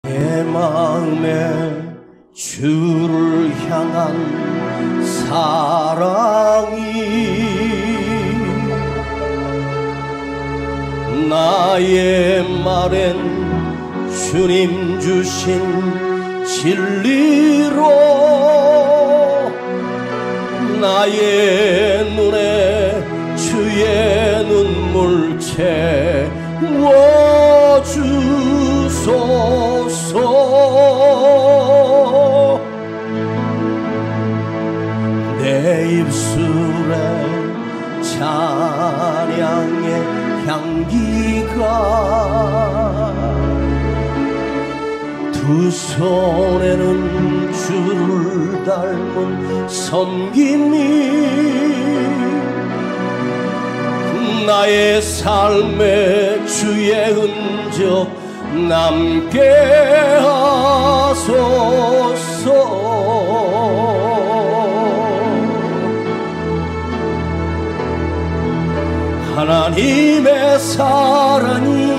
내 마음에 주를 향한 사랑이 나의 말엔 주님 주신 진리로 나의 눈에 주의 눈물 채워주소서. 내 입술에 찬양의 향기가 두 손에는 주를 닮은 섬김이 나의 삶에 주의 흔적 남게 하소서. 하나님의 사랑이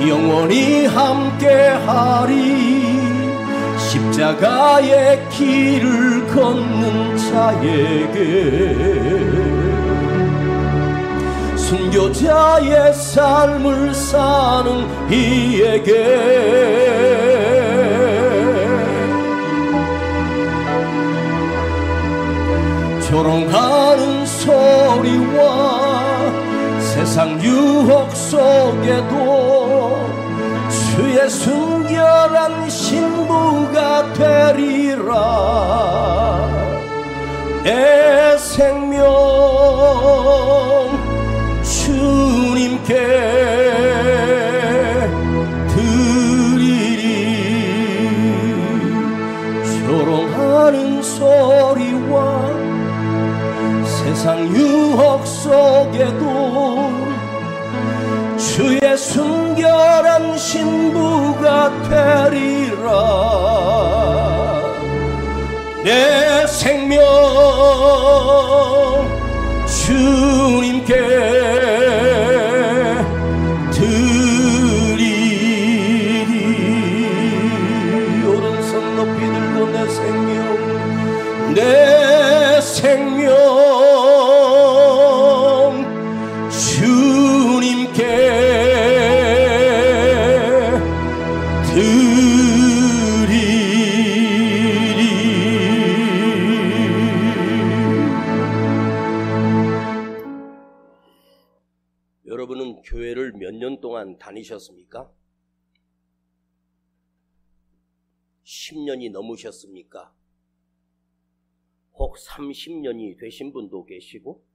영원히 함께하리. 십자가의 길을 걷는 자에게 순교자의 삶을 사는 이에게 조롱하는 소리와 세상 유혹 속에도 주의 순결한 신부가 되리라. 내 생명 주님께 드리리. 조롱하는 소리와 세상 유혹 속에도 주의 순결한 신부가 되리라. 내 생명 주님께 드리리. 오른손 높이 들고 내 생명, 내 생명 주님께 드리리. 여러분은 교회를 몇 년 동안 다니셨습니까? 10년이 넘으셨습니까? 혹 30년이 되신 분도 계시고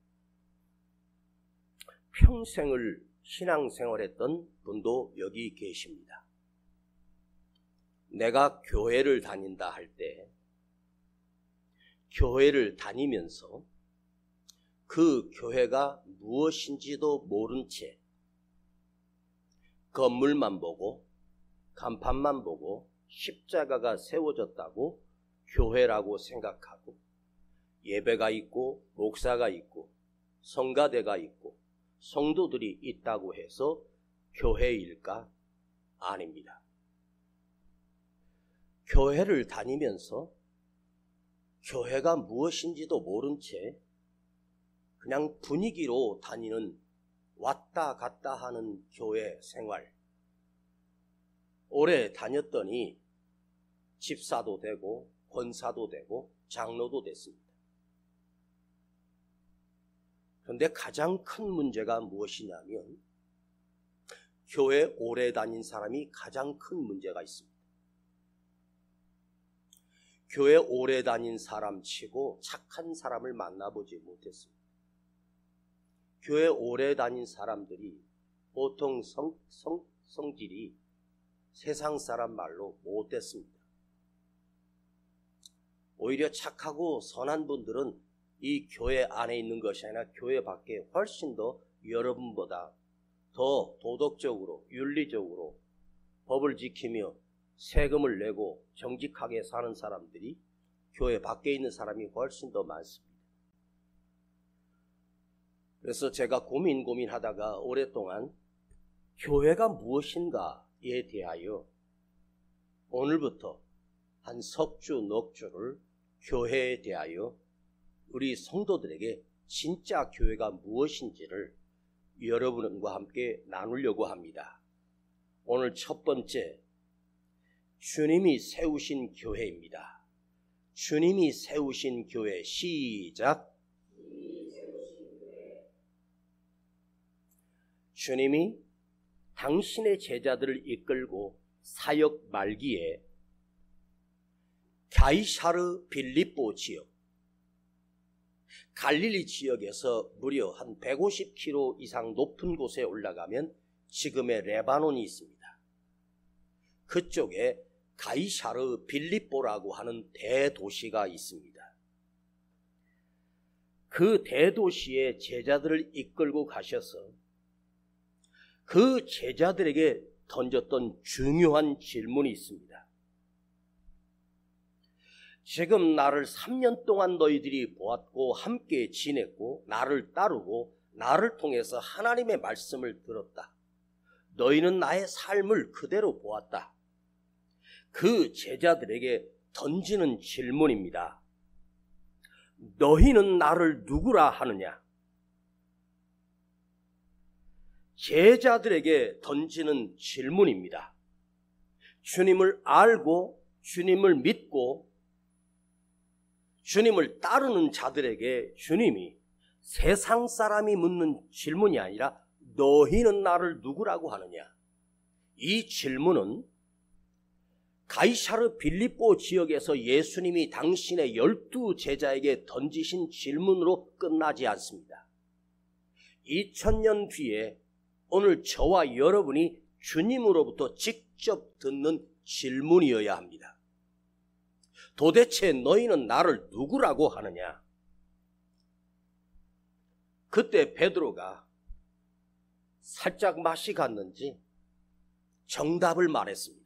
평생을 신앙생활했던 분도 여기 계십니다. 내가 교회를 다닌다 할 때 교회를 다니면서 그 교회가 무엇인지도 모른 채 건물만 보고 간판만 보고 십자가가 세워졌다고 교회라고 생각하고 예배가 있고 목사가 있고 성가대가 있고 성도들이 있다고 해서 교회일까? 아닙니다. 교회를 다니면서 교회가 무엇인지도 모른 채 그냥 분위기로 다니는 왔다 갔다 하는 교회 생활, 오래 다녔더니 집사도 되고 권사도 되고 장로도 됐습니다. 그런데 가장 큰 문제가 무엇이냐면 교회 오래 다닌 사람이 가장 큰 문제가 있습니다. 교회 오래 다닌 사람 치고 착한 사람을 만나보지 못했습니다. 교회 오래 다닌 사람들이 보통 성질이 세상 사람 말로 못됐습니다. 오히려 착하고 선한 분들은 이 교회 안에 있는 것이 아니라 교회 밖에 훨씬 더 여러분보다 더 도덕적으로 윤리적으로 법을 지키며 세금을 내고 정직하게 사는 사람들이 교회 밖에 있는 사람이 훨씬 더 많습니다. 그래서 제가 고민하다가 오랫동안 교회가 무엇인가에 대하여 오늘부터 한 석 주, 넉 주를 교회에 대하여 우리 성도들에게 진짜 교회가 무엇인지를 여러분과 함께 나누려고 합니다. 오늘 첫 번째, 주님이 세우신 교회입니다. 주님이 세우신 교회. 시작. 주님이 당신의 제자들을 이끌고 사역 말기에 가이사르 빌립보 지역, 갈릴리 지역에서 무려 한 150km 이상 높은 곳에 올라가면 지금의 레바논이 있습니다. 그쪽에 가이사르 빌립보라고 하는 대도시가 있습니다. 그 대도시에 제자들을 이끌고 가셔서 그 제자들에게 던졌던 중요한 질문이 있습니다. 지금 나를 3년 동안 너희들이 보았고 함께 지냈고 나를 따르고 나를 통해서 하나님의 말씀을 들었다. 너희는 나의 삶을 그대로 보았다. 그 제자들에게 던지는 질문입니다. 너희는 나를 누구라 하느냐? 제자들에게 던지는 질문입니다. 주님을 알고 주님을 믿고 주님을 따르는 자들에게 주님이 세상 사람이 묻는 질문이 아니라 너희는 나를 누구라고 하느냐? 이 질문은 가이사르 빌립보 지역에서 예수님이 당신의 12 제자에게 던지신 질문으로 끝나지 않습니다. 2000년 뒤에 오늘 저와 여러분이 주님으로부터 직접 듣는 질문이어야 합니다. 도대체 너희는 나를 누구라고 하느냐? 그때 베드로가 살짝 맛이 갔는지 정답을 말했습니다.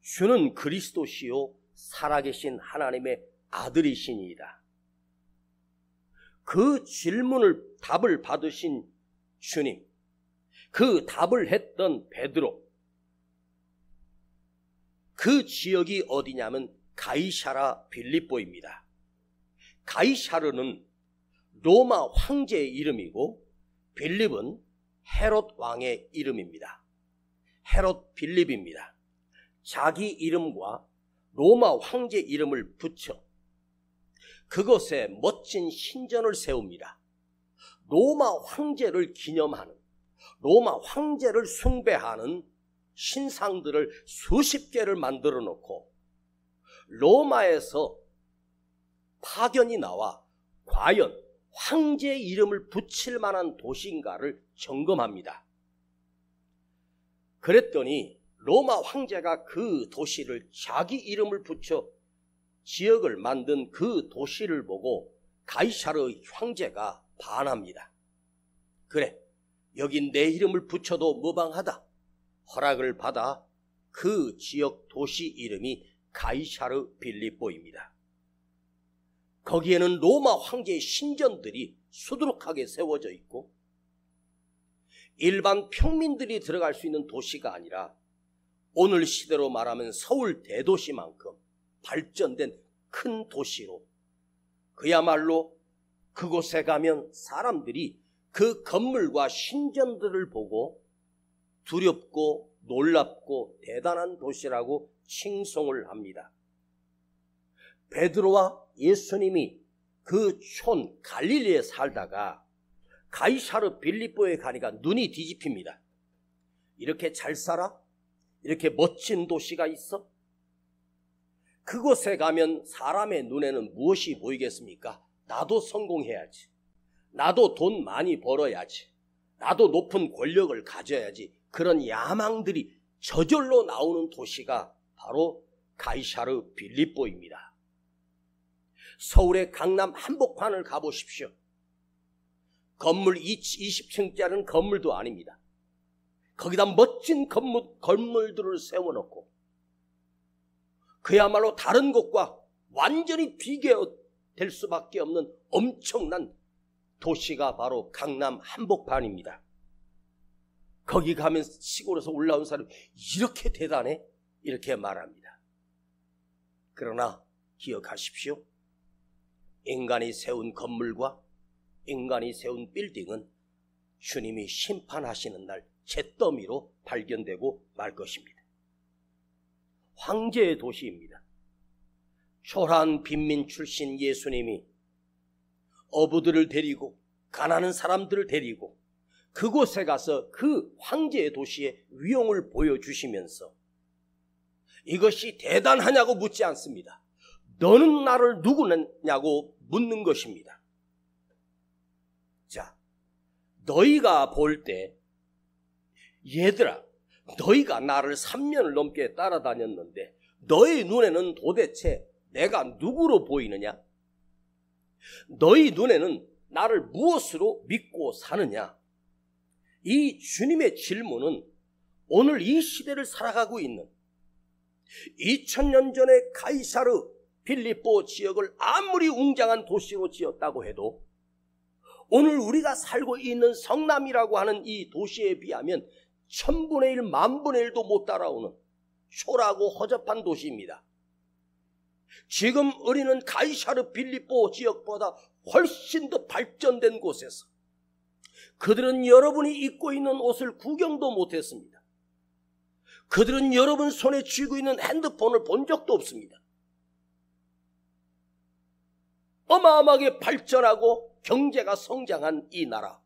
주는 그리스도시요 살아계신 하나님의 아들이시니이다. 그 질문을 답을 받으신 주님, 그 답을 했던 베드로, 그 지역이 어디냐면 가이사라 빌립보입니다. 가이사르는 로마 황제의 이름이고 빌립은 헤롯 왕의 이름입니다. 헤롯 빌립입니다. 자기 이름과 로마 황제 이름을 붙여 그것에 멋진 신전을 세웁니다. 로마 황제를 기념하는, 로마 황제를 숭배하는 신상들을 수십 개를 만들어 놓고 로마에서 파견이 나와 과연 황제의 이름을 붙일 만한 도시인가를 점검합니다. 그랬더니 로마 황제가 그 도시를 자기 이름을 붙여 지역을 만든 그 도시를 보고 가이사르 황제가 반합니다. 그래, 여긴 내 이름을 붙여도 무방하다. 허락을 받아 그 지역 도시 이름이 가이사르 빌립보입니다. 거기에는 로마 황제의 신전들이 수두룩하게 세워져 있고 일반 평민들이 들어갈 수 있는 도시가 아니라 오늘 시대로 말하면 서울 대도시만큼 발전된 큰 도시로, 그야말로 그곳에 가면 사람들이 그 건물과 신전들을 보고 두렵고 놀랍고 대단한 도시라고 칭송을 합니다. 베드로와 예수님이 그 촌 갈릴리에 살다가 가이사르 빌립보에 가니까 눈이 뒤집힙니다. 이렇게 잘 살아? 이렇게 멋진 도시가 있어? 그곳에 가면 사람의 눈에는 무엇이 보이겠습니까? 나도 성공해야지. 나도 돈 많이 벌어야지. 나도 높은 권력을 가져야지. 그런 야망들이 저절로 나오는 도시가 바로 가이사르 빌립보입니다. 서울의 강남 한복판을 가보십시오. 건물 20층짜리는 건물도 아닙니다. 거기다 멋진 건물들을 세워놓고 그야말로 다른 곳과 완전히 비교될 수밖에 없는 엄청난 도시가 바로 강남 한복판입니다. 거기 가면 시골에서 올라온 사람이 이렇게 대단해? 이렇게 말합니다. 그러나 기억하십시오. 인간이 세운 건물과 인간이 세운 빌딩은 주님이 심판하시는 날 잿더미로 발견되고 말 것입니다. 황제의 도시입니다. 초라한 빈민 출신 예수님이 어부들을 데리고 가난한 사람들을 데리고 그곳에 가서 그 황제의 도시의 위용을 보여주시면서 이것이 대단하냐고 묻지 않습니다. 너는 나를 누구냐고 묻는 것입니다. 자, 너희가 볼 때 얘들아, 너희가 나를 3년을 넘게 따라다녔는데 너희 눈에는 도대체 내가 누구로 보이느냐? 너희 눈에는 나를 무엇으로 믿고 사느냐? 이 주님의 질문은 오늘 이 시대를 살아가고 있는 2000년 전에 가이사르 빌립보 지역을 아무리 웅장한 도시로 지었다고 해도 오늘 우리가 살고 있는 성남이라고 하는 이 도시에 비하면 1000분의 1, 10,000분의 1도 못 따라오는 초라하고 허접한 도시입니다. 지금 우리는 가이사르 빌립보 지역보다 훨씬 더 발전된 곳에서 그들은 여러분이 입고 있는 옷을 구경도 못했습니다. 그들은 여러분 손에 쥐고 있는 핸드폰을 본 적도 없습니다. 어마어마하게 발전하고 경제가 성장한 이 나라,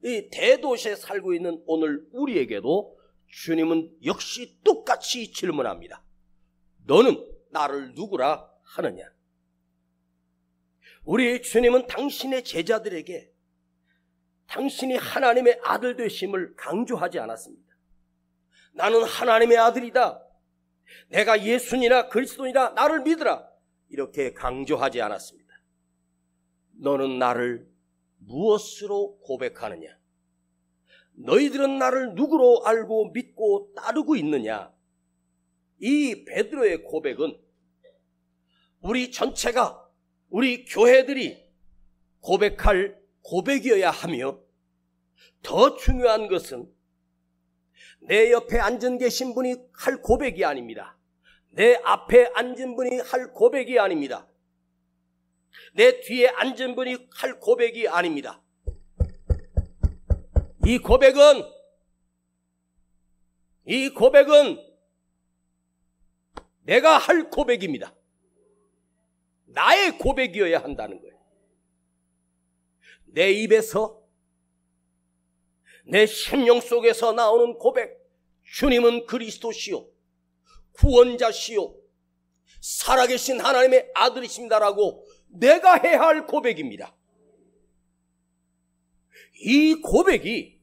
이 대도시에 살고 있는 오늘 우리에게도 주님은 역시 똑같이 질문합니다. 너는 나를 누구라 하느냐? 우리 주님은 당신의 제자들에게 당신이 하나님의 아들 되심을 강조하지 않았습니다. 나는 하나님의 아들이다. 내가 예수니라 그리스도니라 나를 믿으라. 이렇게 강조하지 않았습니다. 너는 나를 무엇으로 고백하느냐? 너희들은 나를 누구로 알고 믿고 따르고 있느냐? 이 베드로의 고백은 우리 전체가, 우리 교회들이 고백할 고백이어야 하며, 더 중요한 것은 내 옆에 앉은 계신 분이 할 고백이 아닙니다. 내 앞에 앉은 분이 할 고백이 아닙니다. 내 뒤에 앉은 분이 할 고백이 아닙니다. 이 고백은 내가 할 고백입니다. 나의 고백이어야 한다는 거예요. 내 입에서, 내 심령 속에서 나오는 고백, 주님은 그리스도시요 구원자시요 살아계신 하나님의 아들이십니다라고 내가 해야 할 고백입니다. 이 고백이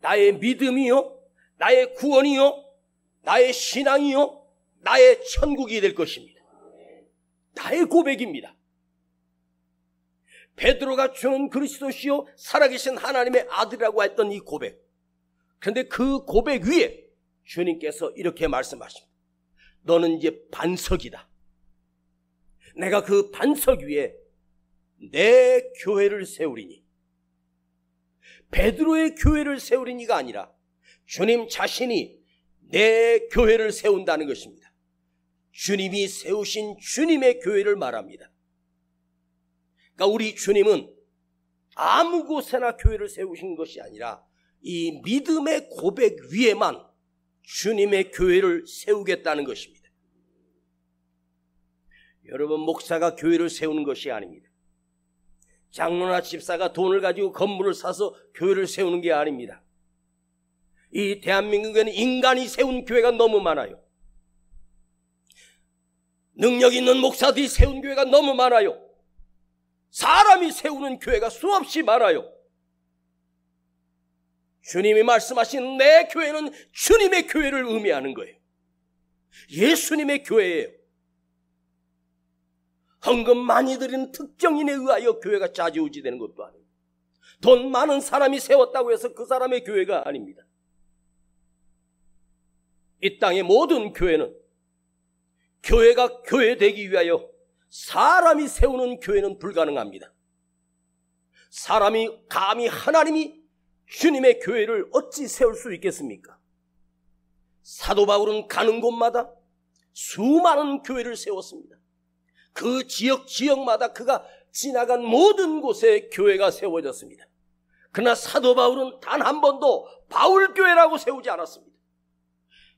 나의 믿음이요, 나의 구원이요, 나의 신앙이요, 나의 천국이 될 것입니다. 나의 고백입니다. 베드로가 주는 그리스도시요 살아계신 하나님의 아들이라고 했던 이 고백. 그런데 그 고백 위에 주님께서 이렇게 말씀하십니다. 너는 이제 반석이다. 내가 그 반석 위에 내 교회를 세우리니. 베드로의 교회를 세우리니가 아니라 주님 자신이 내 교회를 세운다는 것입니다. 주님이 세우신 주님의 교회를 말합니다. 그러니까 우리 주님은 아무 곳에나 교회를 세우신 것이 아니라 이 믿음의 고백 위에만 주님의 교회를 세우겠다는 것입니다. 여러분, 목사가 교회를 세우는 것이 아닙니다. 장로나 집사가 돈을 가지고 건물을 사서 교회를 세우는 게 아닙니다. 이 대한민국에는 인간이 세운 교회가 너무 많아요. 능력 있는 목사들이 세운 교회가 너무 많아요. 사람이 세우는 교회가 수없이 많아요. 주님이 말씀하신 내 교회는 주님의 교회를 의미하는 거예요. 예수님의 교회예요. 헌금 많이 드리는 특정인에 의하여 교회가 좌지우지되는 것도 아니고, 돈 많은 사람이 세웠다고 해서 그 사람의 교회가 아닙니다. 이 땅의 모든 교회는 교회가 교회되기 위하여 사람이 세우는 교회는 불가능합니다. 사람이 감히 하나님이 주님의 교회를 어찌 세울 수 있겠습니까? 사도 바울은 가는 곳마다 수많은 교회를 세웠습니다. 그 지역마다 그가 지나간 모든 곳에 교회가 세워졌습니다. 그러나 사도 바울은 단 한 번도 바울교회라고 세우지 않았습니다.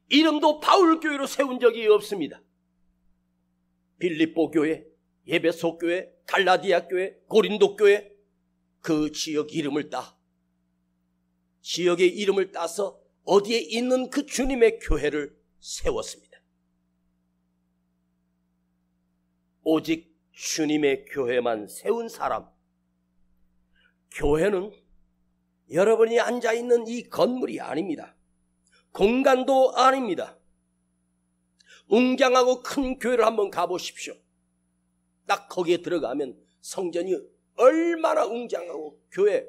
이름도 바울교회로 세운 적이 없습니다. 빌립보 교회, 에베소 교회, 갈라디아 교회, 고린도 교회, 그 지역 이름을 지역의 이름을 따서 어디에 있는 그 주님의 교회를 세웠습니다. 오직 주님의 교회만 세운 사람. 교회는 여러분이 앉아있는 이 건물이 아닙니다. 공간도 아닙니다. 웅장하고 큰 교회를 한번 가보십시오. 딱 거기에 들어가면 성전이 얼마나 웅장하고 교회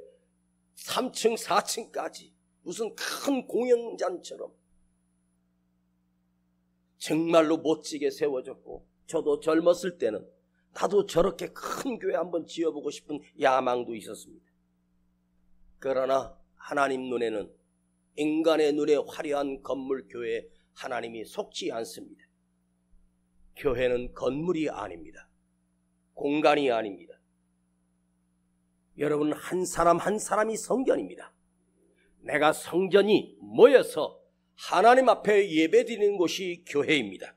3층 4층까지 무슨 큰 공연장처럼 정말로 멋지게 세워졌고, 저도 젊었을 때는 나도 저렇게 큰 교회 한번 지어보고 싶은 야망도 있었습니다. 그러나 하나님 눈에는, 인간의 눈에 화려한 건물 교회에 하나님이 속지 않습니다. 교회는 건물이 아닙니다. 공간이 아닙니다. 여러분, 한 사람 한 사람이 성전입니다. 내가 성전이 모여서 하나님 앞에 예배드리는 곳이 교회입니다.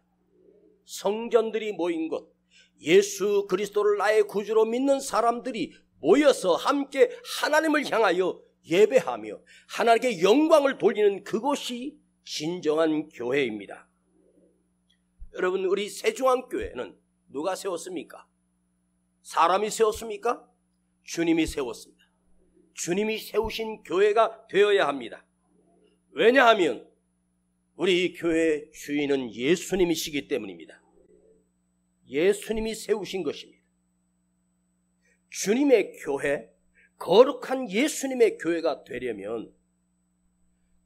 성전들이 모인 곳, 예수 그리스도를 나의 구주로 믿는 사람들이 모여서 함께 하나님을 향하여 예배하며 하나님께 영광을 돌리는 그곳이 진정한 교회입니다. 여러분, 우리 세중앙교회는 누가 세웠습니까? 사람이 세웠습니까? 주님이 세웠습니다. 주님이 세우신 교회가 되어야 합니다. 왜냐하면 우리 교회의 주인은 예수님이시기 때문입니다. 예수님이 세우신 것입니다. 주님의 교회, 거룩한 예수님의 교회가 되려면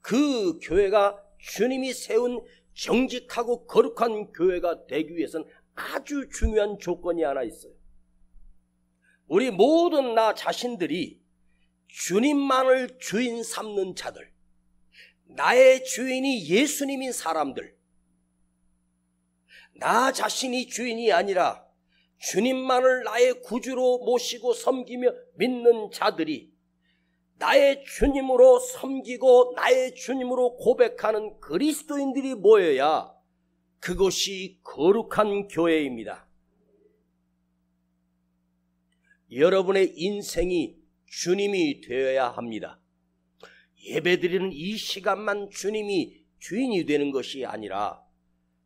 그 교회가 주님이 세운 정직하고 거룩한 교회가 되기 위해서는 아주 중요한 조건이 하나 있어요. 우리 모든 나 자신들이 주님만을 주인 삼는 자들, 나의 주인이 예수님인 사람들, 나 자신이 주인이 아니라 주님만을 나의 구주로 모시고 섬기며 믿는 자들이 나의 주님으로 섬기고 나의 주님으로 고백하는 그리스도인들이 모여야 그것이 거룩한 교회입니다. 여러분의 인생이 주님이 되어야 합니다. 예배드리는 이 시간만 주님이 주인이 되는 것이 아니라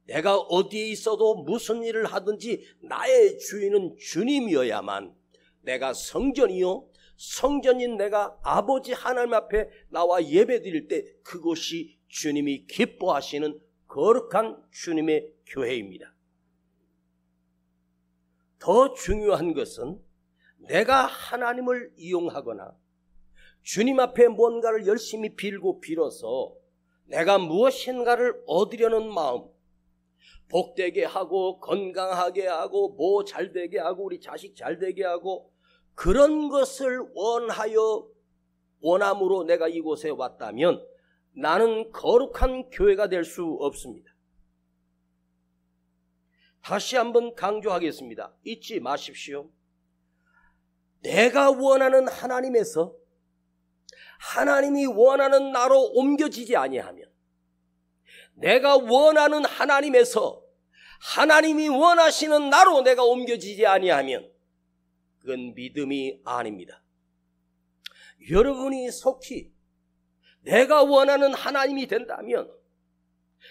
내가 어디에 있어도 무슨 일을 하든지 나의 주인은 주님이어야만, 내가 성전이요, 성전인 내가 아버지 하나님 앞에 나와 예배드릴 때 그것이 주님이 기뻐하시는 거룩한 주님의 교회입니다. 더 중요한 것은 내가 하나님을 이용하거나 주님 앞에 뭔가를 열심히 빌어서 내가 무엇인가를 얻으려는 마음, 복되게 하고 건강하게 하고 뭐 잘되게 하고 우리 자식 잘되게 하고 그런 것을 원함으로 내가 이곳에 왔다면 나는 거룩한 교회가 될 수 없습니다. 다시 한번 강조하겠습니다. 잊지 마십시오. 내가 원하는 하나님에서 하나님이 원하는 나로 옮겨지지 아니하면, 내가 원하는 하나님에서 하나님이 원하시는 나로 내가 옮겨지지 아니하면 그건 믿음이 아닙니다. 여러분이 속히 내가 원하는 하나님이 된다면,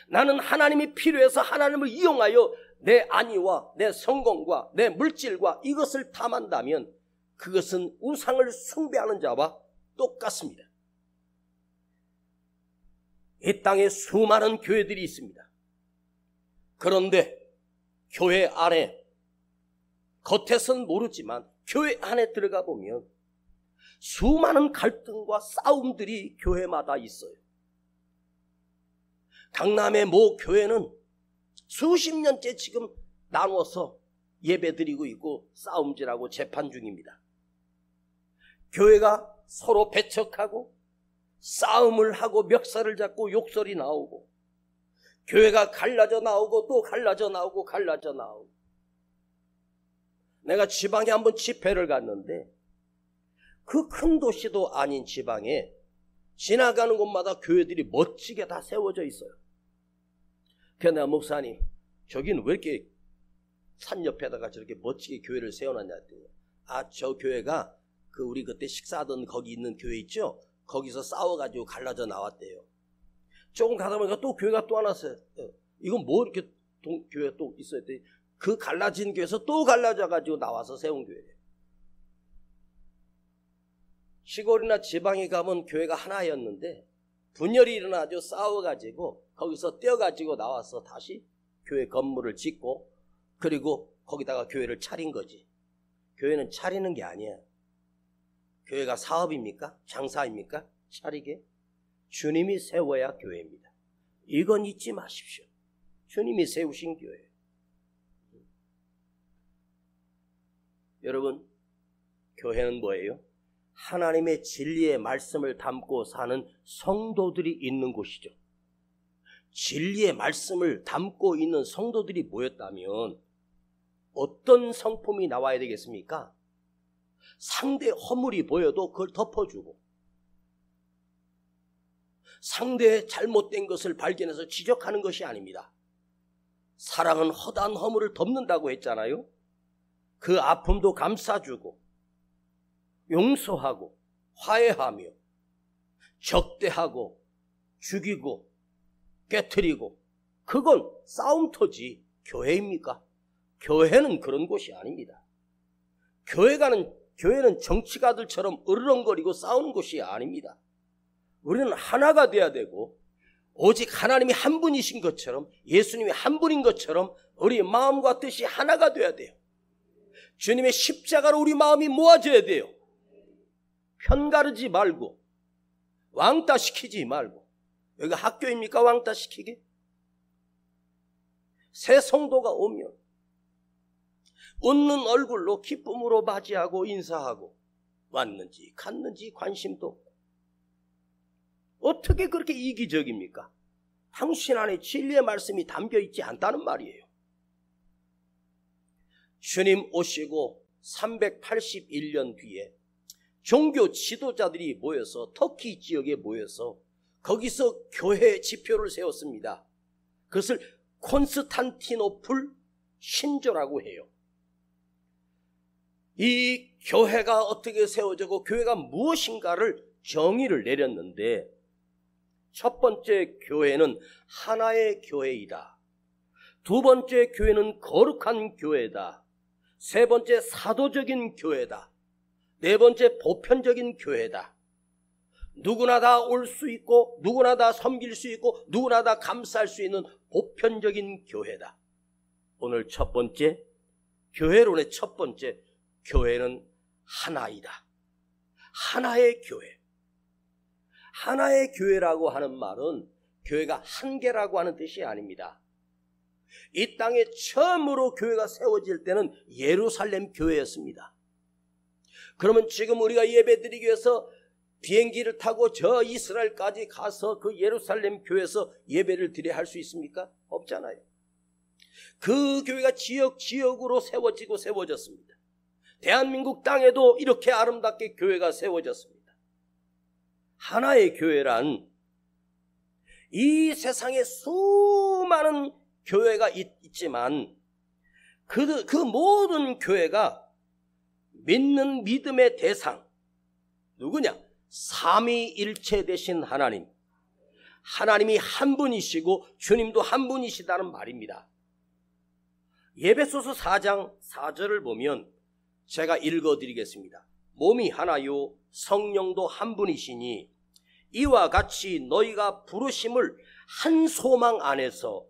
나는 하나님이 필요해서 하나님을 이용하여 내 안위와 내 성공과 내 물질과 이것을 탐한다면 그것은 우상을 숭배하는 자와 똑같습니다. 이 땅에 수많은 교회들이 있습니다. 그런데 교회 안에, 겉에서는 모르지만 교회 안에 들어가 보면 수많은 갈등과 싸움들이 교회마다 있어요. 강남의 모 교회는 수십 년째 지금 나눠서 예배드리고 있고 싸움질하고 재판 중입니다. 교회가 서로 배척하고 싸움을 하고 멱살을 잡고 욕설이 나오고 교회가 갈라져 나오고 또 갈라져 나오고 갈라져 나오고. 내가 지방에 한번 집회를 갔는데 그 큰 도시도 아닌 지방에 지나가는 곳마다 교회들이 멋지게 다 세워져 있어요. 그래서 내가 목사님, 저기는 왜 이렇게 산 옆에다가 저렇게 멋지게 교회를 세워놨냐 했더니, 아, 저 교회가 그 우리 그때 식사하던 거기 있는 교회 있죠? 거기서 싸워가지고 갈라져 나왔대요. 조금 가다 보니까 또 교회가 또 하나 있어요. 이건 뭐 이렇게 교회가 또 있어야 돼? 그 갈라진 교회에서 또 갈라져가지고 나와서 세운 교회예요. 시골이나 지방에 가면 교회가 하나였는데 분열이 일어나죠. 싸워가지고 거기서 떼어가지고 나와서 다시 교회 건물을 짓고 그리고 거기다가 교회를 차린 거지. 교회는 차리는 게 아니야. 교회가 사업입니까? 장사입니까? 차리게? 주님이 세워야 교회입니다. 이건 잊지 마십시오. 주님이 세우신 교회. 여러분, 교회는 뭐예요? 하나님의 진리의 말씀을 담고 사는 성도들이 있는 곳이죠. 진리의 말씀을 담고 있는 성도들이 모였다면 어떤 성품이 나와야 되겠습니까? 상대 허물이 보여도 그걸 덮어주고, 상대의 잘못된 것을 발견해서 지적하는 것이 아닙니다. 사랑은 허다한 허물을 덮는다고 했잖아요. 그 아픔도 감싸주고 용서하고 화해하며 적대하고 죽이고 깨트리고, 그건 싸움터지 교회입니까? 교회는 그런 곳이 아닙니다. 교회는 정치가들처럼 으르렁거리고 싸우는 곳이 아닙니다. 우리는 하나가 돼야 되고, 오직 하나님이 한 분이신 것처럼, 예수님이 한 분인 것처럼 우리 마음과 뜻이 하나가 돼야 돼요. 주님의 십자가로 우리 마음이 모아져야 돼요. 편가르지 말고, 왕따시키지 말고. 여기가 학교입니까? 왕따시키게? 새 성도가 오면 웃는 얼굴로 기쁨으로 맞이하고 인사하고, 왔는지 갔는지 관심도 없고. 어떻게 그렇게 이기적입니까? 당신 안에 진리의 말씀이 담겨있지 않다는 말이에요. 주님 오시고 381년 뒤에 종교 지도자들이 모여서 터키 지역에 모여서 거기서 교회 지표를 세웠습니다. 그것을 콘스탄티노플 신조라고 해요. 이 교회가 어떻게 세워지고 교회가 무엇인가를 정의를 내렸는데, 첫 번째 교회는 하나의 교회이다. 두 번째 교회는 거룩한 교회다. 세 번째 사도적인 교회다. 네 번째 보편적인 교회다. 누구나 다 올 수 있고 누구나 다 섬길 수 있고 누구나 다 감사할 수 있는 보편적인 교회다. 오늘 첫 번째, 교회론의 첫 번째, 교회는 하나이다. 하나의 교회. 하나의 교회라고 하는 말은 교회가 한 개라고 하는 뜻이 아닙니다. 이 땅에 처음으로 교회가 세워질 때는 예루살렘 교회였습니다. 그러면 지금 우리가 예배드리기 위해서 비행기를 타고 저 이스라엘까지 가서 그 예루살렘 교회에서 예배를 드려야 할 수 있습니까? 없잖아요. 그 교회가 지역으로 세워졌습니다. 대한민국 땅에도 이렇게 아름답게 교회가 세워졌습니다. 하나의 교회란 이 세상에 수많은 교회가 있지만 그 모든 교회가 믿는 믿음의 대상 누구냐? 삼위일체 되신 하나님. 하나님이 한 분이시고 주님도 한 분이시다는 말입니다. 에베소서 4장 4절을 보면 제가 읽어드리겠습니다. 몸이 하나요 성령도 한 분이시니 이와 같이 너희가 부르심을 한 소망 안에서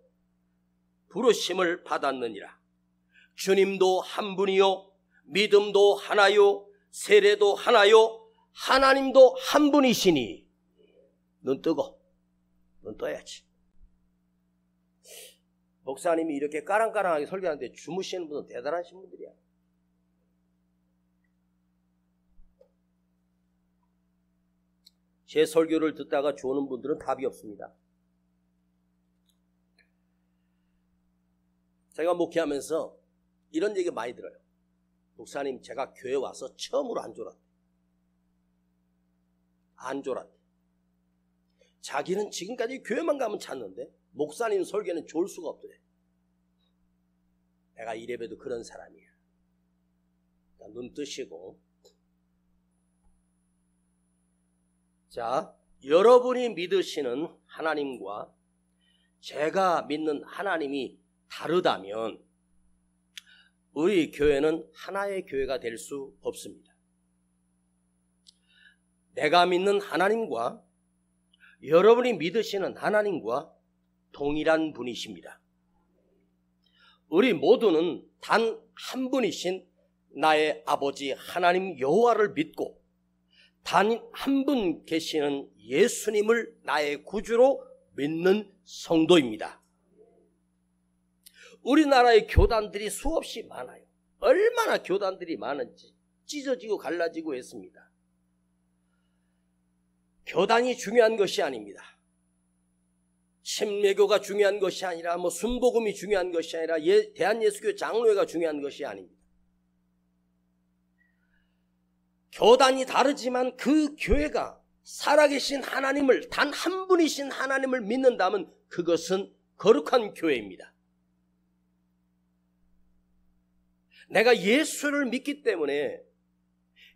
부르심을 받았느니라. 주님도 한 분이요 믿음도 하나요 세례도 하나요 하나님도 한 분이시니. 눈 뜨고 눈 떠야지. 목사님이 이렇게 까랑까랑하게 설교하는데 주무시는 분은 대단하신 분들이야. 제 설교를 듣다가 주무는 분들은 답이 없습니다. 제가 목회하면서 이런 얘기 많이 들어요. 목사님, 제가 교회 와서 처음으로 안 졸았대. 안 졸았대. 자기는 지금까지 교회만 가면 잤는데 목사님 설교는 졸 수가 없더래. 내가 이래봬도 그런 사람이야. 그러니까 눈 뜨시고. 자, 여러분이 믿으시는 하나님과 제가 믿는 하나님이 다르다면 우리 교회는 하나의 교회가 될 수 없습니다. 내가 믿는 하나님과 여러분이 믿으시는 하나님과 동일한 분이십니다. 우리 모두는 단 한 분이신 나의 아버지 하나님 여호와를 믿고 단 한 분 계시는 예수님을 나의 구주로 믿는 성도입니다. 우리나라의 교단들이 수없이 많아요. 얼마나 교단들이 많은지 찢어지고 갈라지고 했습니다. 교단이 중요한 것이 아닙니다. 침례교가 중요한 것이 아니라 순복음이 중요한 것이 아니라 대한예수교 장로회가 중요한 것이 아닙니다. 교단이 다르지만 그 교회가 살아계신 하나님을, 단 한 분이신 하나님을 믿는다면 그것은 거룩한 교회입니다. 내가 예수를 믿기 때문에,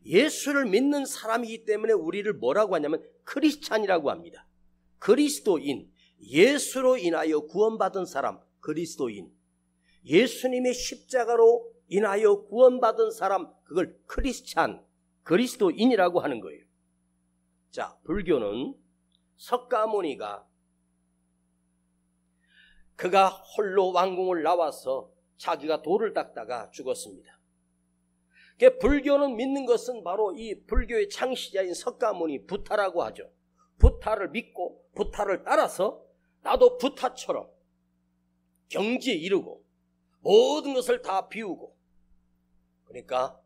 예수를 믿는 사람이기 때문에 우리를 뭐라고 하냐면 크리스찬이라고 합니다. 그리스도인, 예수로 인하여 구원받은 사람, 그리스도인. 예수님의 십자가로 인하여 구원받은 사람, 그걸 크리스찬, 그리스도인이라고 하는 거예요. 자, 불교는 석가모니가 그가 홀로 왕궁을 나와서 자기가 돌을 닦다가 죽었습니다. 불교는 믿는 것은 바로 이 불교의 창시자인 석가모니 부타라고 하죠. 부타를 믿고 부타를 따라서 나도 부타처럼 경지에 이르고 모든 것을 다 비우고, 그러니까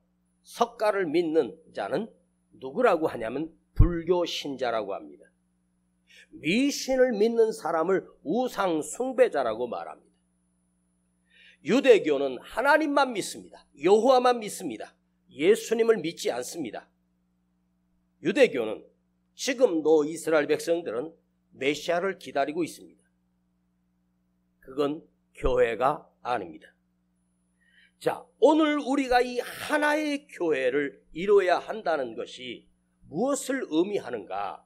석가를 믿는 자는 누구라고 하냐면 불교 신자라고 합니다. 미신을 믿는 사람을 우상 숭배자라고 말합니다. 유대교는 하나님만 믿습니다. 여호와만 믿습니다. 예수님을 믿지 않습니다. 유대교는 지금도 이스라엘 백성들은 메시아를 기다리고 있습니다. 그건 교회가 아닙니다. 자, 오늘 우리가 이 하나의 교회를 이루어야 한다는 것이 무엇을 의미하는가?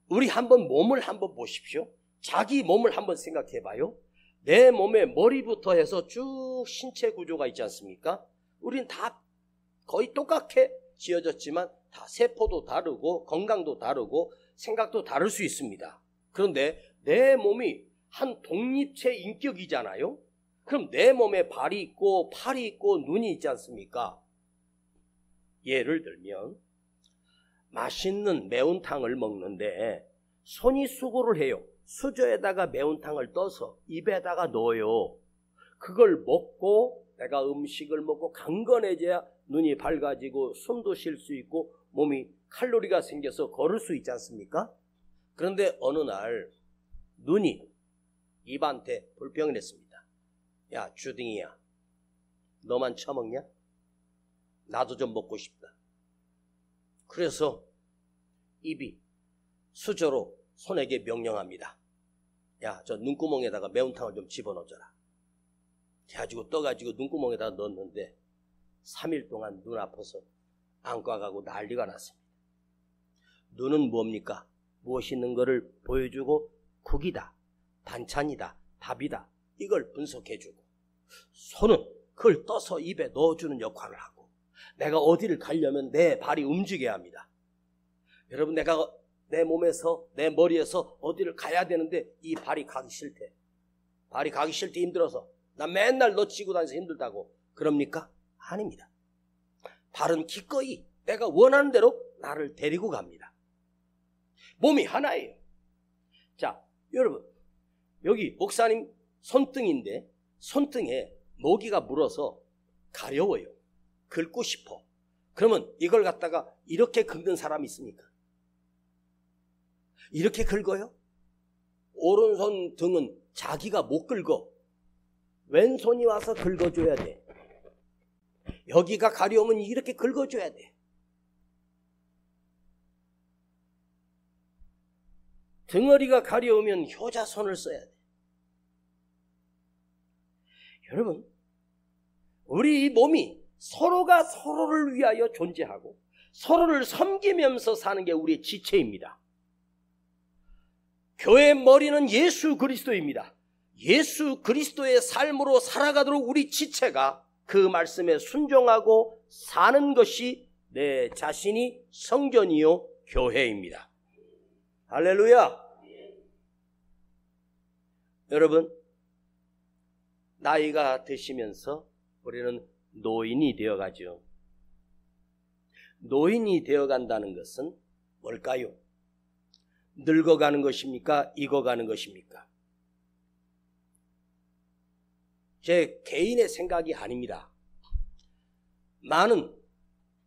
우리 한번 몸을 한번 보십시오. 자기 몸을 한번 생각해 봐요. 내 몸의 머리부터 해서 쭉 신체 구조가 있지 않습니까? 우린 다 거의 똑같게 지어졌지만 다 세포도 다르고 건강도 다르고 생각도 다를 수 있습니다. 그런데 내 몸이 한 독립체 인격이잖아요. 그럼 내 몸에 발이 있고 팔이 있고 눈이 있지 않습니까? 예를 들면 맛있는 매운탕을 먹는데 손이 수고를 해요. 수저에다가 매운탕을 떠서 입에다가 넣어요. 그걸 먹고 내가 음식을 먹고 강건해져야 눈이 밝아지고 숨도 쉴 수 있고 몸이 칼로리가 생겨서 걸을 수 있지 않습니까? 그런데 어느 날 눈이 입한테 불평을 했습니다. 야, 주둥이야, 너만 처먹냐? 나도 좀 먹고 싶다. 그래서 입이 수저로 손에게 명령합니다. 야, 저 눈구멍에다가 매운탕을 좀 집어넣어줘라. 해가지고 떠가지고 눈구멍에다가 넣었는데 3일 동안 눈 아파서 안과 가고 난리가 났습니다. 눈은 뭡니까? 무엇이 있는 것을 보여주고 국이다, 반찬이다, 밥이다, 이걸 분석해주고, 손은 그걸 떠서 입에 넣어주는 역할을 하고, 내가 어디를 가려면 내 발이 움직여야 합니다. 여러분, 내가 내 몸에서 내 머리에서 어디를 가야 되는데 이 발이 가기 싫대. 발이 가기 싫대, 힘들어서. 나 맨날 너 쥐고 다니면서 힘들다고. 그럽니까? 아닙니다. 발은 기꺼이 내가 원하는 대로 나를 데리고 갑니다. 몸이 하나예요. 자, 여러분, 여기 목사님 손등인데 손등에 모기가 물어서 가려워요. 긁고 싶어. 그러면 이걸 갖다가 이렇게 긁는 사람이 있습니까? 이렇게 긁어요? 오른손 등은 자기가 못 긁어. 왼손이 와서 긁어줘야 돼. 여기가 가려우면 이렇게 긁어줘야 돼. 등허리가 가려우면 효자손을 써야 돼. 여러분, 우리 이 몸이 서로가 서로를 위하여 존재하고 서로를 섬기면서 사는 게 우리의 지체입니다. 교회의 머리는 예수 그리스도입니다. 예수 그리스도의 삶으로 살아가도록 우리 지체가 그 말씀에 순종하고 사는 것이 내 자신이 성전이요 교회입니다. 할렐루야. 여러분, 나이가 드시면서 우리는 노인이 되어가죠. 노인이 되어간다는 것은 뭘까요? 늙어가는 것입니까? 익어가는 것입니까? 제 개인의 생각이 아닙니다. 많은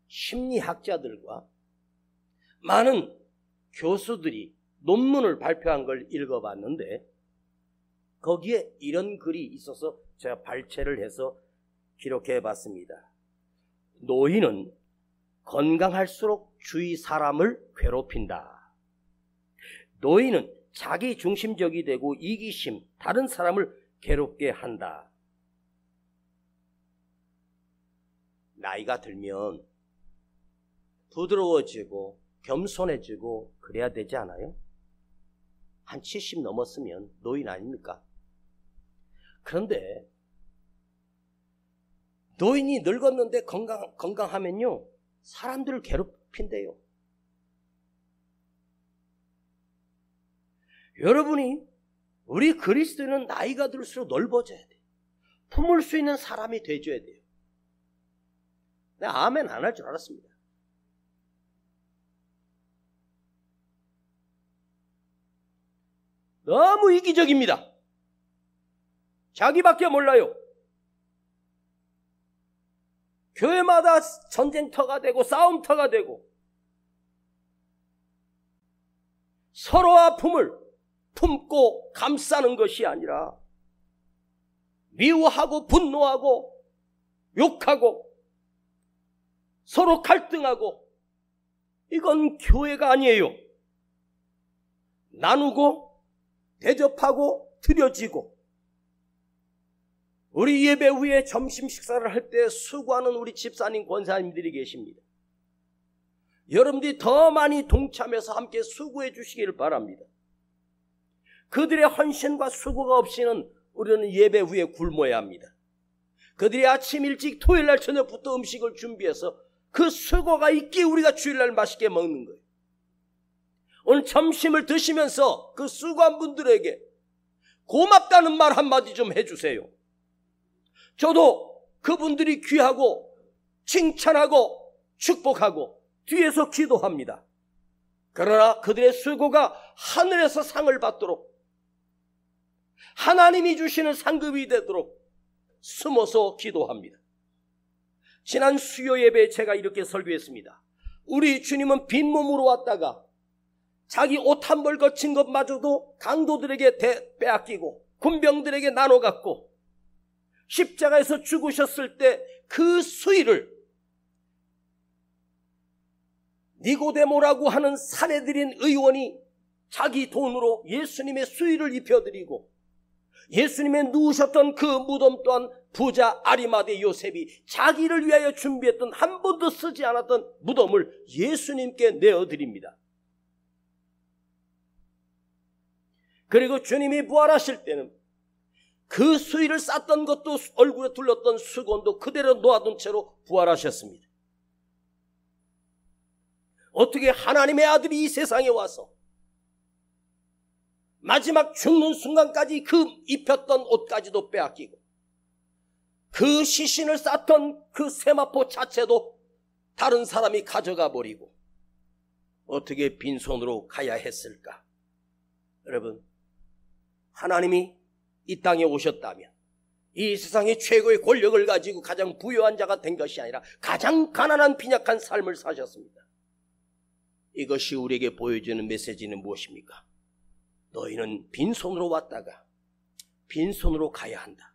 심리학자들과 많은 교수들이 논문을 발표한 걸 읽어봤는데 거기에 이런 글이 있어서 제가 발췌를 해서 기록해봤습니다. 노인은 건강할수록 주위 사람을 괴롭힌다. 노인은 자기 중심적이 되고 이기심, 다른 사람을 괴롭게 한다. 나이가 들면 부드러워지고 겸손해지고 그래야 되지 않아요? 한 70 넘었으면 노인 아닙니까? 그런데 노인이 늙었는데 건강하면요 사람들을 괴롭힌대요. 여러분이 우리 그리스도인은 나이가 들수록 넓어져야 돼요. 품을 수 있는 사람이 돼줘야 돼요. 내가 아멘 안 할 줄 알았습니다. 너무 이기적입니다. 자기밖에 몰라요. 교회마다 전쟁터가 되고 싸움터가 되고 서로 아픔을 품고 감싸는 것이 아니라 미워하고 분노하고 욕하고 서로 갈등하고 이건 교회가 아니에요. 나누고 대접하고 드려지고 우리 예배 후에 점심 식사를 할 때 수고하는 우리 집사님 권사님들이 계십니다. 여러분들이 더 많이 동참해서 함께 수고해 주시기를 바랍니다. 그들의 헌신과 수고가 없이는 우리는 예배 후에 굶어야 합니다. 그들이 아침 일찍 토요일날 저녁부터 음식을 준비해서 그 수고가 있기에 우리가 주일날 맛있게 먹는 거예요. 오늘 점심을 드시면서 그 수고한 분들에게 고맙다는 말 한마디 좀 해주세요. 저도 그분들이 귀하고 칭찬하고 축복하고 뒤에서 기도합니다. 그러나 그들의 수고가 하늘에서 상을 받도록 하나님이 주시는 상급이 되도록 숨어서 기도합니다. 지난 수요 예배에 제가 이렇게 설교했습니다. 우리 주님은 빈몸으로 왔다가 자기 옷 한 벌 거친 것마저도 강도들에게 빼앗기고 군병들에게 나눠 갖고 십자가에서 죽으셨을 때 그 수위를 니고데모라고 하는 사내들인 의원이 자기 돈으로 예수님의 수위를 입혀드리고 예수님의 누우셨던 그 무덤 또한 부자 아리마대 요셉이 자기를 위하여 준비했던 한 번도 쓰지 않았던 무덤을 예수님께 내어드립니다. 그리고 주님이 부활하실 때는 그 수위를 쌌던 것도 얼굴에 둘렀던 수건도 그대로 놓아둔 채로 부활하셨습니다. 어떻게 하나님의 아들이 이 세상에 와서 마지막 죽는 순간까지 그 입혔던 옷까지도 빼앗기고 그 시신을 쌌던 그 세마포 자체도 다른 사람이 가져가 버리고 어떻게 빈손으로 가야 했을까? 여러분, 하나님이 이 땅에 오셨다면 이 세상의 최고의 권력을 가지고 가장 부유한 자가 된 것이 아니라 가장 가난한 빈약한 삶을 사셨습니다. 이것이 우리에게 보여주는 메시지는 무엇입니까? 너희는 빈손으로 왔다가 빈손으로 가야 한다.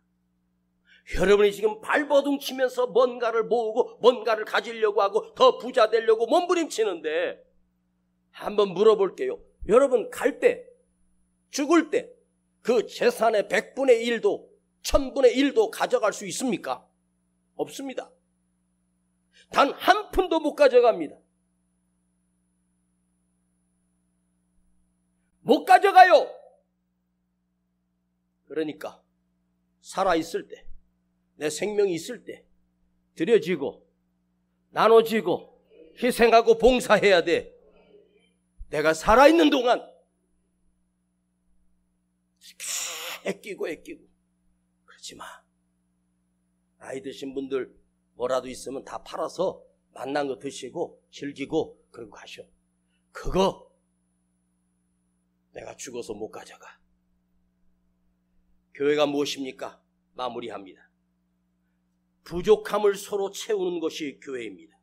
여러분이 지금 발버둥 치면서 뭔가를 모으고 뭔가를 가지려고 하고 더 부자 되려고 몸부림치는데, 한번 물어볼게요. 여러분 갈 때, 죽을 때 그 재산의 100분의 1도 1000분의 1도 가져갈 수 있습니까? 없습니다. 단 한 푼도 못 가져갑니다. 못 가져가요. 그러니까 살아있을 때, 내 생명이 있을 때 드려지고 나눠지고 희생하고 봉사해야 돼. 내가 살아있는 동안 애끼고 그러지 마. 나이 드신 분들 뭐라도 있으면 다 팔아서 만난 거 드시고 즐기고 그러고 가셔. 그거 내가 죽어서 못 가져가. 교회가 무엇입니까? 마무리합니다. 부족함을 서로 채우는 것이 교회입니다.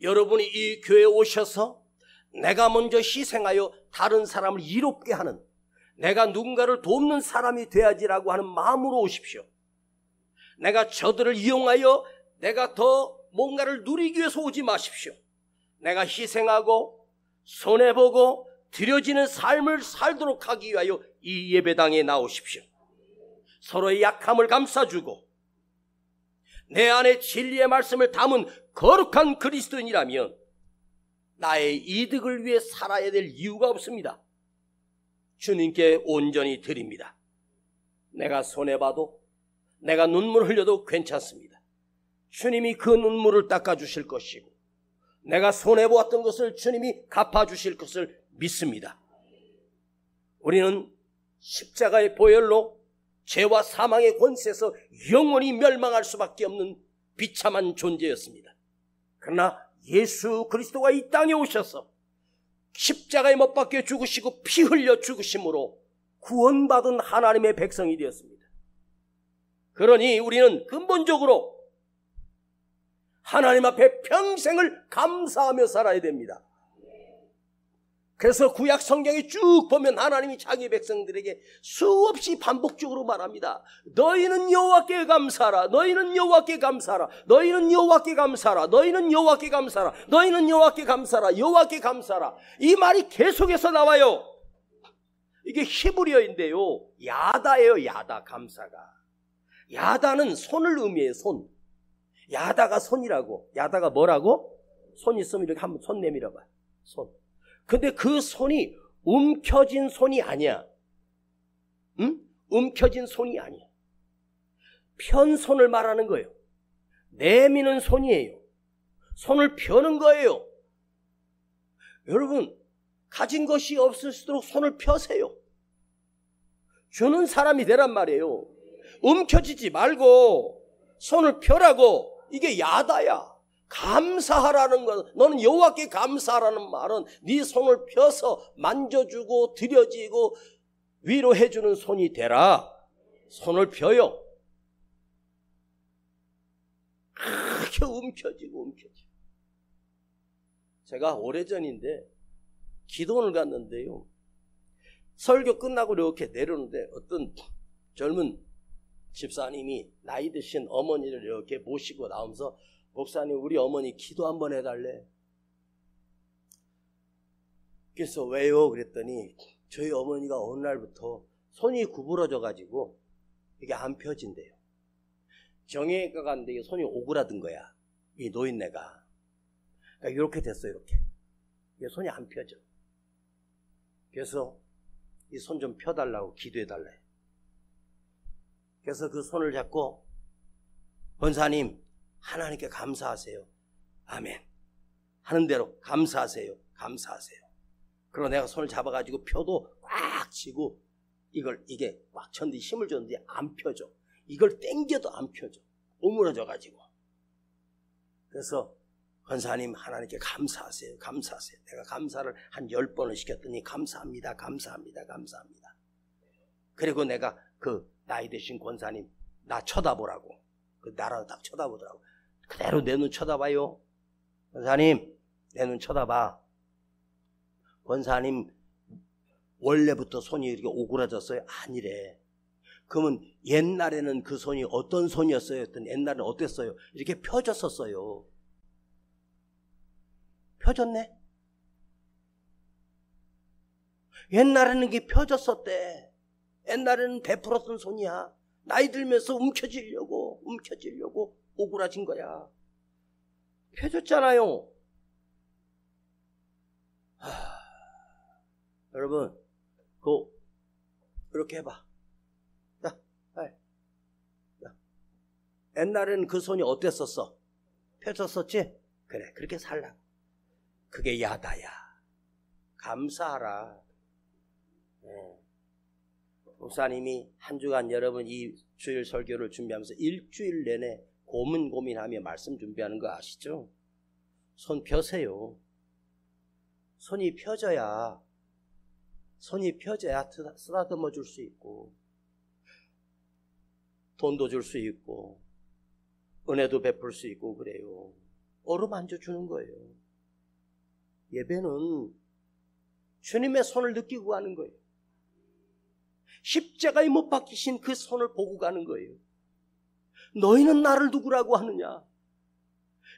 여러분이 이 교회에 오셔서 내가 먼저 희생하여 다른 사람을 이롭게 하는, 내가 누군가를 돕는 사람이 돼야지라고 하는 마음으로 오십시오. 내가 저들을 이용하여 내가 더 뭔가를 누리기 위해서 오지 마십시오. 내가 희생하고 손해보고 드려지는 삶을 살도록 하기 위하여 이 예배당에 나오십시오. 서로의 약함을 감싸주고 내 안에 진리의 말씀을 담은 거룩한 그리스도인이라면 나의 이득을 위해 살아야 될 이유가 없습니다. 주님께 온전히 드립니다. 내가 손해봐도 내가 눈물 흘려도 괜찮습니다. 주님이 그 눈물을 닦아주실 것이고 내가 손해보았던 것을 주님이 갚아주실 것을 믿습니다. 우리는 십자가의 보혈로 죄와 사망의 권세에서 영원히 멸망할 수밖에 없는 비참한 존재였습니다. 그러나 예수 그리스도가 이 땅에 오셔서 십자가에 못 박혀 죽으시고 피 흘려 죽으심으로 구원받은 하나님의 백성이 되었습니다. 그러니 우리는 근본적으로 하나님 앞에 평생을 감사하며 살아야 됩니다. 그래서 구약 성경에 쭉 보면 하나님이 자기 백성들에게 수없이 반복적으로 말합니다. 너희는 여호와께 감사하라. 너희는 여호와께 감사하라. 너희는 여호와께 감사하라. 너희는 여호와께 감사하라. 너희는 여호와께 감사하라. 여호와께 감사하라. 이 말이 계속해서 나와요. 이게 히브리어인데요, 야다예요. 야다, 감사가. 야다는 손을 의미해요. 손. 야다가 손이라고. 야다가 뭐라고? 손 있으면 이렇게 한번 손 내밀어봐. 손. 근데 그 손이 움켜진 손이 아니야. 응? 움켜진 손이 아니야. 편 손을 말하는 거예요. 내미는 손이에요. 손을 펴는 거예요. 여러분, 가진 것이 없을수록 손을 펴세요. 주는 사람이 되란 말이에요. 움켜쥐지 말고 손을 펴라고. 이게 야다야. 감사하라는 것, 너는 여호와께 감사하라는 말은 네 손을 펴서 만져주고 드려지고 위로해주는 손이 되라. 손을 펴요. 그렇게 움켜쥐고. 제가 오래전인데 기도원을 갔는데요, 설교 끝나고 이렇게 내려오는데 어떤 젊은 집사님이 나이 드신 어머니를 이렇게 모시고 나오면서, 목사님, 우리 어머니 기도 한번 해달래. 그래서 왜요? 그랬더니 저희 어머니가 어느 날부터 손이 구부러져 가지고 이게 안 펴진대요. 정형외과 갔는데 손이 오그라든 거야, 이 노인네가. 그러니까 이렇게 됐어. 이렇게 이게 손이 안 펴져. 그래서 이 손 좀 펴달라고 기도해달래. 그래서 그 손을 잡고, 권사님, 하나님께 감사하세요. 아멘. 하는 대로 감사하세요. 감사하세요. 그리고 내가 손을 잡아가지고 펴도 꽉 쥐고 이게 꽉 쳤는데 힘을 줬는데 안 펴져. 이걸 당겨도 안 펴져. 오므러져가지고. 그래서 권사님, 하나님께 감사하세요. 감사하세요. 내가 감사를 한 10번을 시켰더니 감사합니다. 감사합니다. 감사합니다. 그리고 내가 그 나이 드신 권사님 나 쳐다보라고. 그 나라도 딱 쳐다보더라고. 그대로 내 눈 쳐다봐요. 권사님, 내 눈 쳐다봐. 권사님 원래부터 손이 이렇게 오그라졌어요? 아니래. 그러면 옛날에는 그 손이 어떤 손이었어요? 옛날에는 어땠어요? 이렇게 펴졌었어요. 펴졌네? 옛날에는 이게 펴졌었대. 옛날에는 베풀었던 손이야. 나이 들면서 움켜쥐려고 오그라진 거야. 펴졌잖아요. 여러분, 이렇게 해봐. 자, 옛날에는 그 손이 어땠었어? 펴졌었지? 그래, 그렇게 살라고. 그게 야다야. 감사하라. 목사님이 한 주간 여러분 이 주일 설교를 준비하면서 일주일 내내 고민하며 말씀 준비하는 거 아시죠? 손 펴세요. 손이 펴져야 쓰다듬어 줄 수 있고 돈도 줄 수 있고 은혜도 베풀 수 있고 그래요. 어루만져 주는 거예요. 예배는 주님의 손을 느끼고 가는 거예요. 십자가에 못 박히신 그 손을 보고 가는 거예요. 너희는 나를 누구라고 하느냐?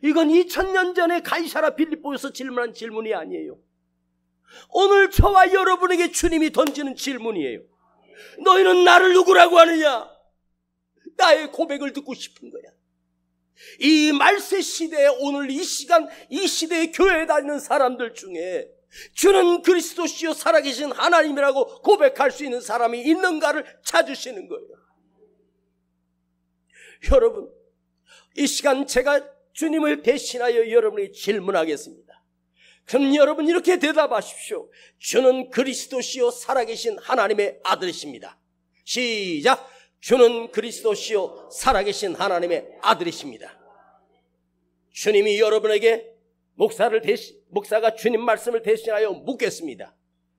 이건 2000년 전에 가이사라 빌립보에서 질문한 질문이 아니에요. 오늘 저와 여러분에게 주님이 던지는 질문이에요. 너희는 나를 누구라고 하느냐? 나의 고백을 듣고 싶은 거야. 이 말세 시대에 오늘 이 시간 이 시대에 교회에 다니는 사람들 중에 주는 그리스도시요 살아계신 하나님이라고 고백할 수 있는 사람이 있는가를 찾으시는 거예요. 여러분, 이 시간 제가 주님을 대신하여 여러분에게 질문하겠습니다. 그럼 여러분 이렇게 대답하십시오. 주는 그리스도시요 살아계신 하나님의 아들이십니다. 시작. 주는 그리스도시요 살아계신 하나님의 아들이십니다. 주님이 여러분에게 목사가 주님 말씀을 대신하여 묻겠습니다.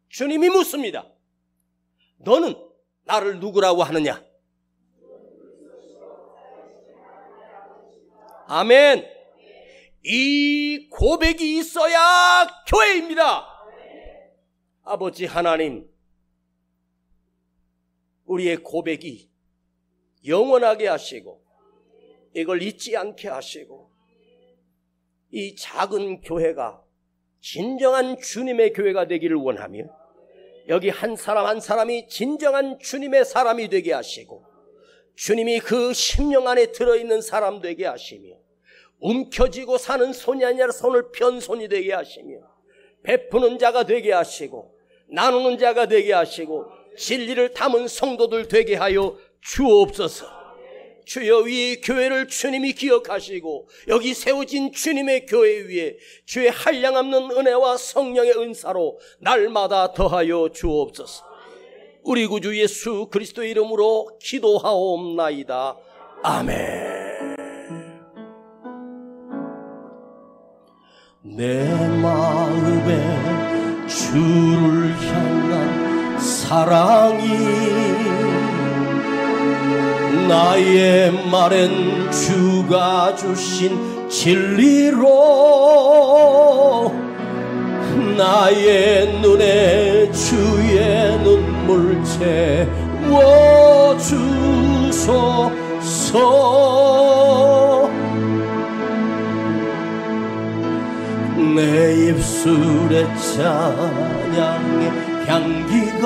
주님이 묻습니다. 너는 나를 누구라고 하느냐? 아멘. 이 고백이 있어야 교회입니다. 아버지 하나님, 우리의 고백이 영원하게 하시고 이걸 잊지 않게 하시고 이 작은 교회가 진정한 주님의 교회가 되기를 원하며 여기 한 사람 한 사람이 진정한 주님의 사람이 되게 하시고 주님이 그 심령 안에 들어있는 사람 되게 하시며 움켜쥐고 사는 손이 아니라 손을 편 손이 되게 하시며 베푸는 자가 되게 하시고 나누는 자가 되게 하시고 진리를 담은 성도들 되게 하여 주옵소서. 주여, 이 교회를 주님이 기억하시고 여기 세워진 주님의 교회 위에 주의 한량없는 은혜와 성령의 은사로 날마다 더하여 주옵소서. 우리 구주 예수 그리스도의 이름으로 기도하옵나이다. 아멘. 내 마음에 주를 향한 사랑이 나의 말엔 주가 주신 진리로 나의 눈에 주의 눈물 채워주소서. 내 입술에 찬양의 향기가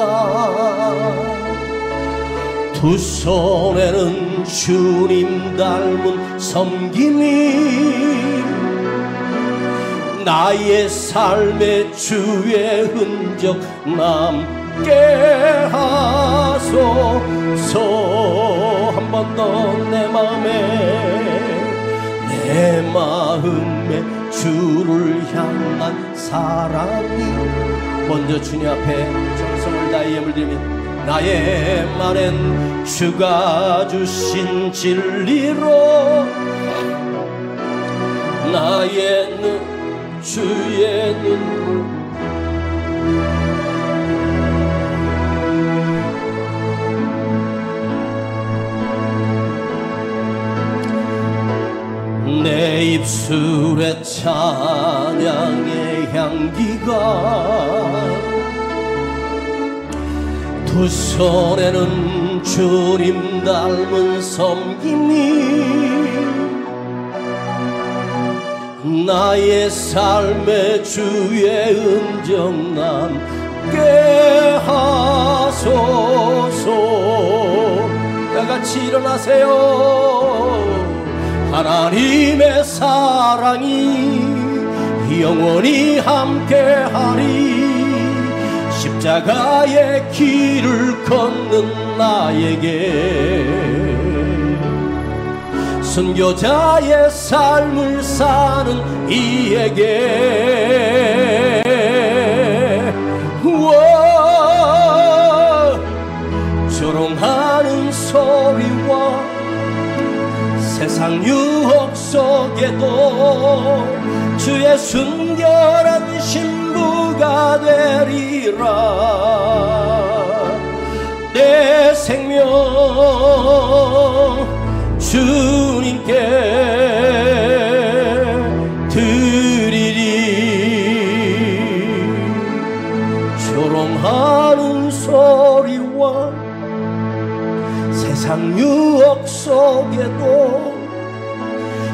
두 손에는 주님 닮은 섬김이 나의 삶에 주의 흔적 남게 하소서. 한 번 더 내 마음에 주를 향한 사랑이 먼저 주님 앞에 정성을 다해 예물 드리며 나의 말엔 주가 주신 진리로 나의 눈 주의 눈물 내 입술에 찬양의 향기가 두 손에는 주님 닮은 섬김이 나의 삶의 주의 음정 남게 하소서. 다같이 일어나세요. 하나님의 사랑이 영원히 함께하리. 십자가의 길을 걷는 나에게 선교자의 삶을 사는 이에게 조롱하는 소리와 세상 유혹 속에도 주의 순결한 신부가 되리라. 내 생명 주님께 드리리. 조롱하는 소리와 세상 유혹 속에도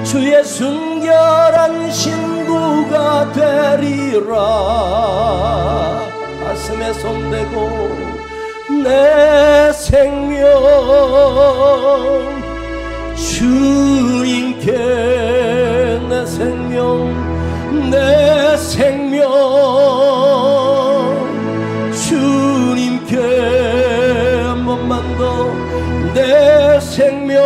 주의 순결한 신부가 되리라. 가슴에 손대고 내 생명 주님께, 내 생명, 내 생명 주님께 한 번만 더. 내 생명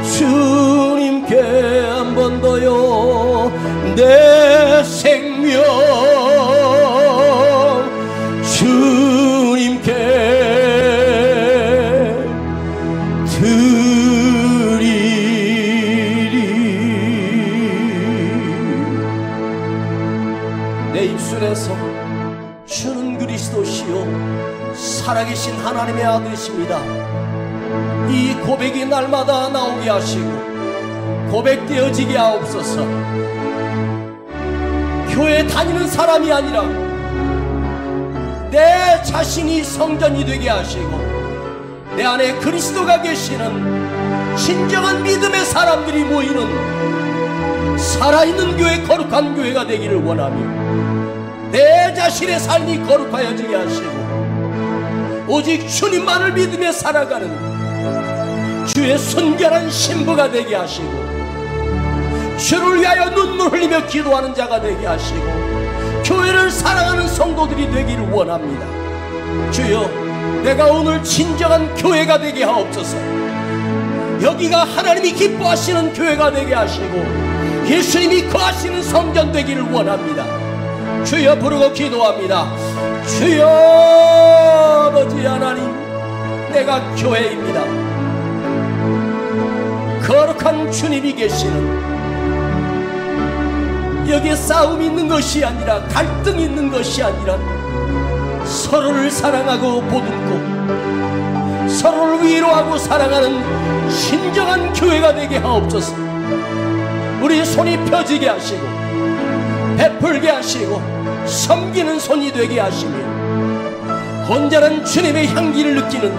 주님께 한 번 더요. 내 생명 주님께 드리리. 내 입술에서 주는 그리스도시요 살아계신 하나님의 아들이십니다. 이 고백이 날마다 나오게 하시고 고백되어지게 하옵소서. 교회 다니는 사람이 아니라 내 자신이 성전이 되게 하시고 내 안에 그리스도가 계시는 진정한 믿음의 사람들이 모이는 살아있는 교회, 거룩한 교회가 되기를 원하며 내 자신의 삶이 거룩하여지게 하시고 오직 주님만을 믿으며 살아가는 주의 순결한 신부가 되게 하시고 주를 위하여 눈물 흘리며 기도하는 자가 되게 하시고 교회를 사랑하는 성도들이 되기를 원합니다. 주여, 내가 오늘 진정한 교회가 되게 하옵소서. 여기가 하나님이 기뻐하시는 교회가 되게 하시고 예수님이 거하시는 성전 되기를 원합니다. 주여, 부르고 기도합니다. 주여 아버지 하나님, 내가 교회입니다. 거룩한 주님이 계시는, 여기에 싸움이 있는 것이 아니라 갈등이 있는 것이 아니라 서로를 사랑하고 보듬고 서로를 위로하고 사랑하는 진정한 교회가 되게 하옵소서. 우리 손이 펴지게 하시고 베풀게 하시고 섬기는 손이 되게 하시며 온전한 주님의 향기를 느끼는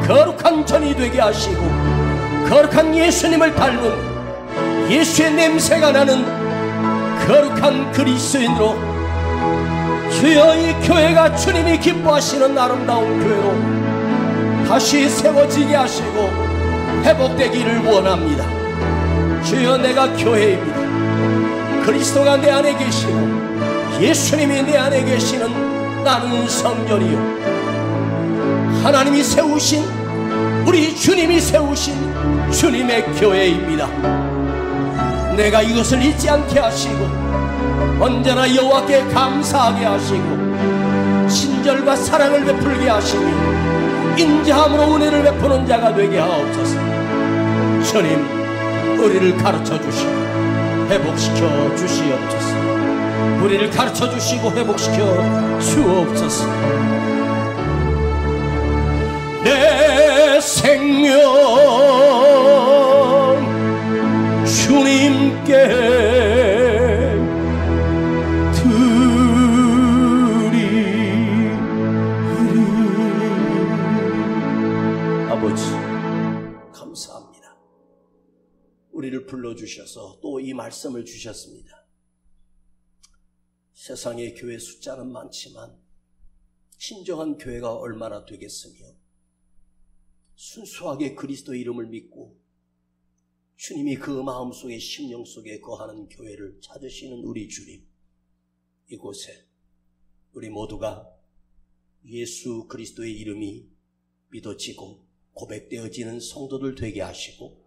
거룩한 전이 되게 하시고 거룩한 예수님을 닮은 예수의 냄새가 나는 거룩한 그리스도인으로 주여, 이 교회가 주님이 기뻐하시는 아름다운 교회로 다시 세워지게 하시고 회복되기를 원합니다. 주여, 내가 교회입니다. 그리스도가 내 안에 계시고 예수님이 내 안에 계시는 나는 성전이요 하나님이 세우신, 우리 주님이 세우신 주님의 교회입니다. 내가 이것을 잊지 않게 하시고 언제나 여호와께 감사하게 하시고 친절과 사랑을 베풀게 하시며 인자함으로 은혜를 베푸는 자가 되게 하옵소서. 주님, 우리를 가르쳐 주시고 회복시켜 주시옵소서. 우리를 가르쳐 주시고 회복시켜 주옵소서. 내 생명 주님께 드리리. 아버지 감사합니다. 우리를 불러주셔서 또 이 말씀을 주셨습니다. 세상의 교회 숫자는 많지만 진정한 교회가 얼마나 되겠으며 순수하게 그리스도의 이름을 믿고 주님이 그 마음속에 심령 속에 거하는 교회를 찾으시는 우리 주님, 이곳에 우리 모두가 예수 그리스도의 이름이 믿어지고 고백되어지는 성도들 되게 하시고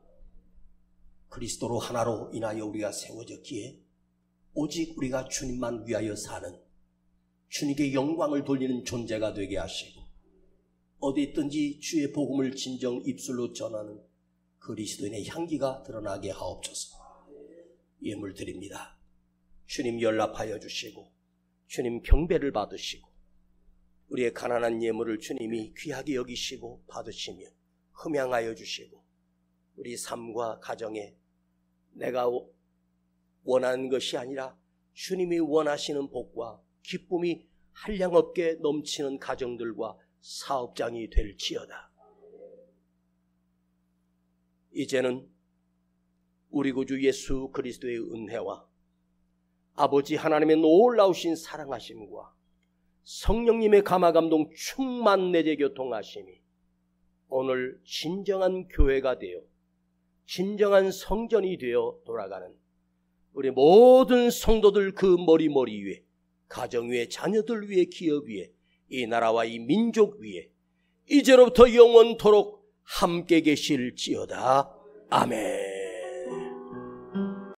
그리스도로 하나로 인하여 우리가 세워졌기에 오직 우리가 주님만 위하여 사는 주님께 영광을 돌리는 존재가 되게 하시고 어디 있든지 주의 복음을 진정 입술로 전하는 그리스도인의 향기가 드러나게 하옵소서. 예물 드립니다. 주님 연락하여 주시고 주님 경배를 받으시고 우리의 가난한 예물을 주님이 귀하게 여기시고 받으시며 흠양하여 주시고 우리 삶과 가정에 내가 원하는 것이 아니라 주님이 원하시는 복과 기쁨이 한량없게 넘치는 가정들과 사업장이 될지어다. 이제는 우리 구주 예수 그리스도의 은혜와 아버지 하나님의 놀라우신 사랑하심과 성령님의 감화감동 충만 내재 교통하심이 오늘 진정한 교회가 되어 진정한 성전이 되어 돌아가는 우리 모든 성도들 그 머리 위에 가정 위에 자녀들 위에 기업 위에 이 나라와 이 민족 위에 이제로부터 영원토록 함께 계실지어다. 아멘.